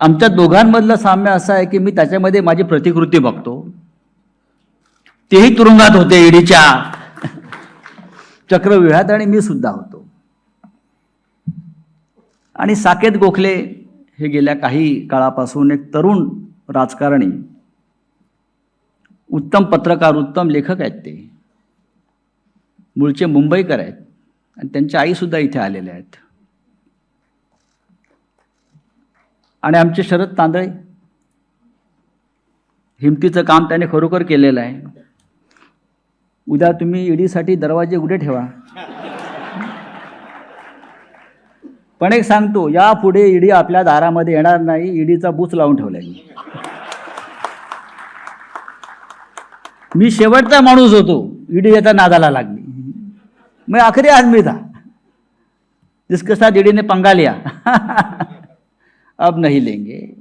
आमच्या दोघांमधलं साम्य असं आहे की मी त्याच्यामध्ये माझी प्रतिकृती बघतो. तेही तुरुंगात होते ईडीच्या चक्रव्यूहात आणि मी सुद्धा होतो. आणि साकेत गोखले हे गेल्या काही काळापासून एक तरुण राजकारणी, उत्तम पत्रकार, उत्तम लेखक आहेत. ते मूळचे मुंबईकर आहेत आणि त्यांच्या आई सुद्धा इथे आलेल्या आहेत. आणि आमचे शरद तांदळे, हिमतीचं काम त्याने खरोखर केलेलं आहे. उद्या तुम्ही ईडीसाठी दरवाजे उघडे ठेवा. पण एक सांगतो, यापुढे ईडी आपल्या दारामध्ये येणार नाही. ईडीचा बूच लावून ठेवलाय. मी शेवटचा माणूस होतो, ईडी याचा नादाला लागली. मैं आखिरी आदमी था जिसके साथ ईडी ने पंगा लिया. अब नहीं लेंगे.